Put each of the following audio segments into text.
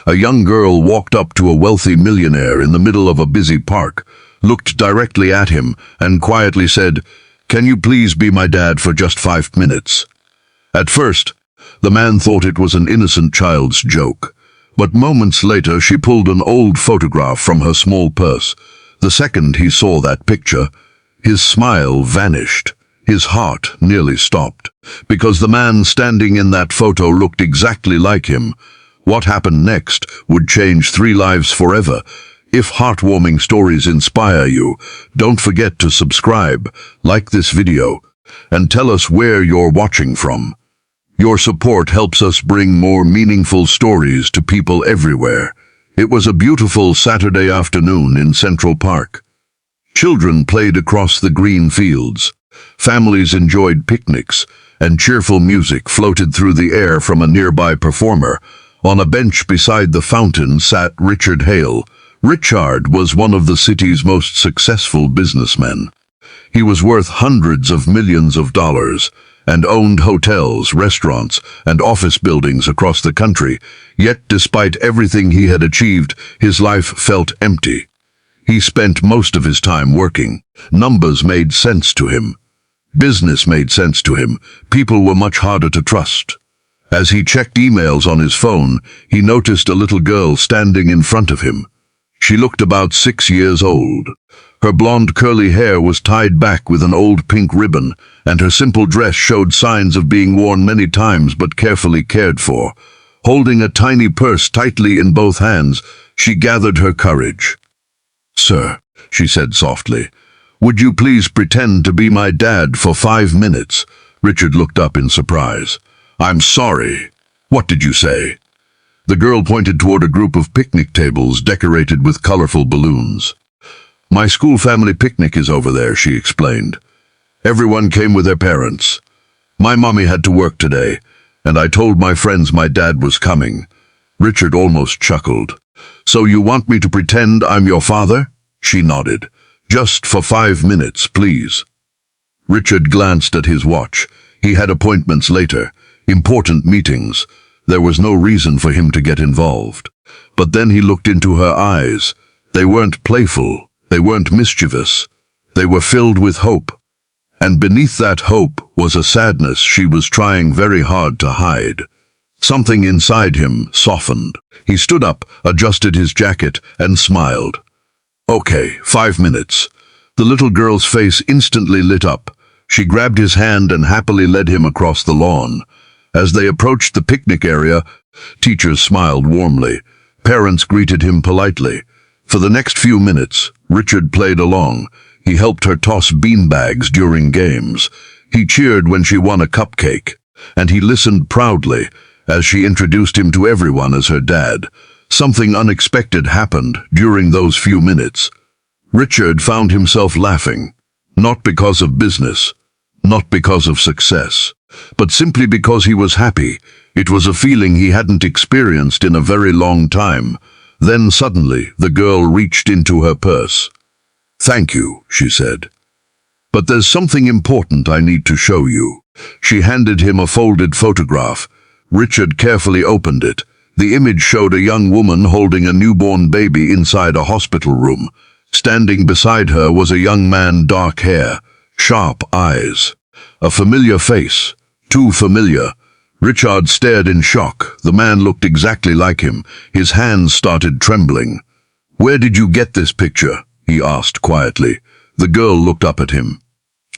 A young girl walked up to a wealthy millionaire in the middle of a busy park, looked directly at him, and quietly said, "Can you please be my dad for just 5 minutes?" At first, the man thought it was an innocent child's joke, but moments later she pulled an old photograph from her small purse. The second he saw that picture, his smile vanished. His heart nearly stopped, because the man standing in that photo looked exactly like him. What happened next would change 3 lives forever. If heartwarming stories inspire you, don't forget to subscribe, like this video, and tell us where you're watching from. Your support helps us bring more meaningful stories to people everywhere. It was a beautiful Saturday afternoon in Central Park. Children played across the green fields. Families enjoyed picnics, and cheerful music floated through the air from a nearby performer. On a bench beside the fountain sat Richard Hale. Richard was one of the city's most successful businessmen. He was worth hundreds of millions of dollars and owned hotels, restaurants, and office buildings across the country. Yet, despite everything he had achieved, his life felt empty. He spent most of his time working. Numbers made sense to him. Business made sense to him. People were much harder to trust. As he checked emails on his phone, he noticed a little girl standing in front of him. She looked about 6 years old. Her blonde curly hair was tied back with an old pink ribbon, and her simple dress showed signs of being worn many times but carefully cared for. Holding a tiny purse tightly in both hands, she gathered her courage. "Sir," she said softly, "would you please pretend to be my dad for 5 minutes?" Richard looked up in surprise. "I'm sorry. What did you say?" The girl pointed toward a group of picnic tables decorated with colorful balloons. "My school family picnic is over there," she explained. "Everyone came with their parents. My mommy had to work today, and I told my friends my dad was coming." Richard almost chuckled. "So you want me to pretend I'm your father?" She nodded. "Just for 5 minutes, please." Richard glanced at his watch. He had appointments later, important meetings. There was no reason for him to get involved. But then he looked into her eyes. They weren't playful. They weren't mischievous. They were filled with hope. And beneath that hope was a sadness she was trying very hard to hide. Something inside him softened. He stood up, adjusted his jacket, and smiled. "Okay, 5 minutes." The little girl's face instantly lit up. She grabbed his hand and happily led him across the lawn. As they approached the picnic area, teachers smiled warmly. Parents greeted him politely. For the next few minutes, Richard played along. He helped her toss beanbags during games. He cheered when she won a cupcake. And he listened proudly as she introduced him to everyone as her dad. Something unexpected happened during those few minutes. Richard found himself laughing, not because of business, not because of success, but simply because he was happy. It was a feeling he hadn't experienced in a very long time. Then suddenly the girl reached into her purse. "Thank you," she said. "But there's something important I need to show you." She handed him a folded photograph. Richard carefully opened it. The image showed a young woman holding a newborn baby inside a hospital room. Standing beside her was a young man, dark hair, sharp eyes. A familiar face, too familiar. Richard stared in shock. The man looked exactly like him. His hands started trembling. "Where did you get this picture?" he asked quietly. The girl looked up at him.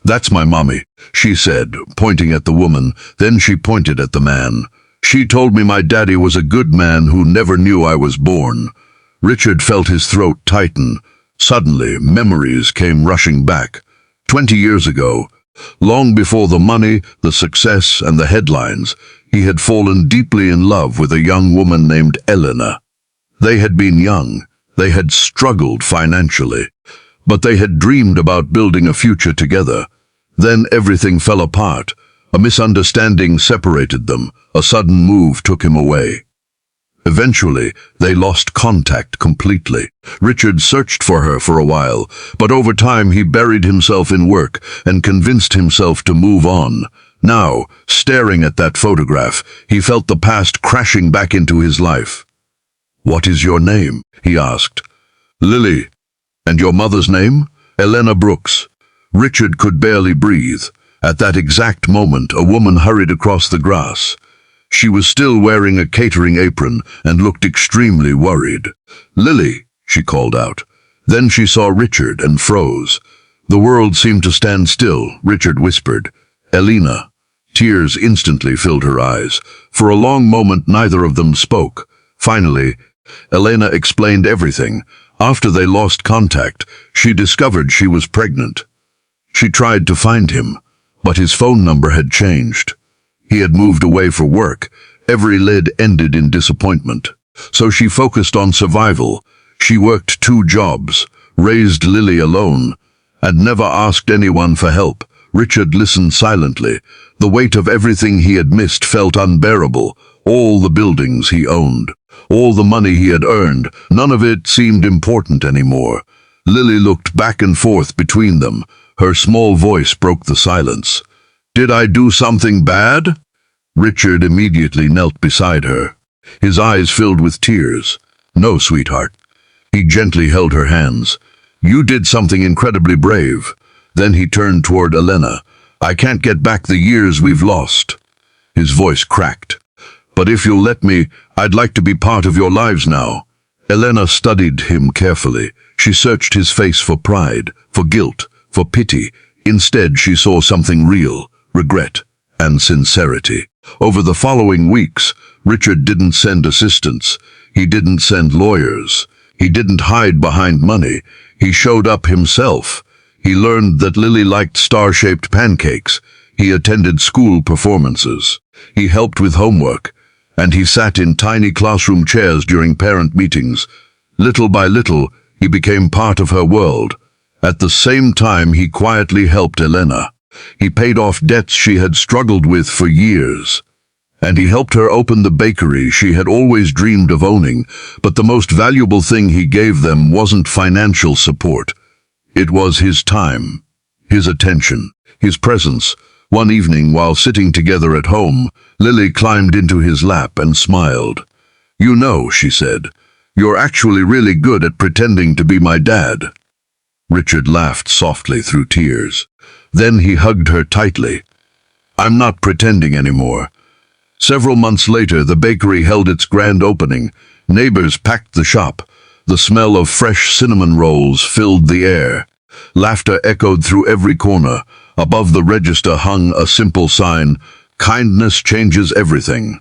"That's my mommy," she said, pointing at the woman. Then she pointed at the man. "She told me my daddy was a good man who never knew I was born." Richard felt his throat tighten. Suddenly, memories came rushing back. 20 years ago, long before the money, the success, and the headlines, he had fallen deeply in love with a young woman named Eleanor. They had been young. They had struggled financially. But they had dreamed about building a future together. Then everything fell apart. A misunderstanding separated them. A sudden move took him away. Eventually, they lost contact completely. Richard searched for her for a while, but over time he buried himself in work and convinced himself to move on. Now, staring at that photograph, he felt the past crashing back into his life. "What is your name?" he asked. "Lily." "And your mother's name?" "Elena Brooks." Richard could barely breathe. At that exact moment, a woman hurried across the grass. She was still wearing a catering apron and looked extremely worried. "Lily," she called out. Then she saw Richard and froze. The world seemed to stand still. Richard whispered, "Elena." Tears instantly filled her eyes. For a long moment, neither of them spoke. Finally, Elena explained everything. After they lost contact, she discovered she was pregnant. She tried to find him, but his phone number had changed. He had moved away for work. Every lid ended in disappointment. So she focused on survival. She worked 2 jobs, raised Lily alone, and never asked anyone for help. Richard listened silently. The weight of everything he had missed felt unbearable. All the buildings he owned, all the money he had earned, none of it seemed important anymore. Lily looked back and forth between them. Her small voice broke the silence. "Did I do something bad?" Richard immediately knelt beside her. His eyes filled with tears. "No, sweetheart." He gently held her hands. "You did something incredibly brave." Then he turned toward Elena. "I can't get back the years we've lost." His voice cracked. "But if you'll let me, I'd like to be part of your lives now." Elena studied him carefully. She searched his face for pride, for guilt, for pity. Instead, she saw something real, regret and sincerity. Over the following weeks, Richard didn't send assistants. He didn't send lawyers. He didn't hide behind money. He showed up himself. He learned that Lily liked star-shaped pancakes. He attended school performances. He helped with homework. And he sat in tiny classroom chairs during parent meetings. Little by little, he became part of her world. At the same time, he quietly helped Elena. He paid off debts she had struggled with for years. And he helped her open the bakery she had always dreamed of owning. But the most valuable thing he gave them wasn't financial support. It was his time, his attention, his presence. One evening, while sitting together at home, Lily climbed into his lap and smiled. "You know," she said, "you're actually really good at pretending to be my dad." Richard laughed softly through tears. Then he hugged her tightly. "I'm not pretending anymore." Several months later, the bakery held its grand opening. Neighbors packed the shop. The smell of fresh cinnamon rolls filled the air. Laughter echoed through every corner. Above the register hung a simple sign, "Kindness changes everything."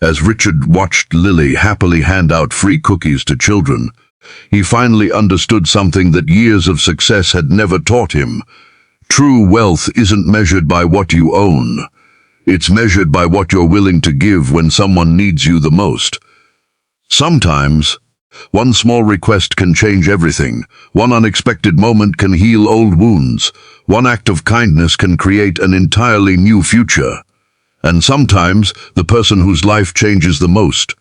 As Richard watched Lily happily hand out free cookies to children, he finally understood something that years of success had never taught him. True wealth isn't measured by what you own. It's measured by what you're willing to give when someone needs you the most. Sometimes, one small request can change everything. One unexpected moment can heal old wounds. One act of kindness can create an entirely new future. And sometimes, the person whose life changes the most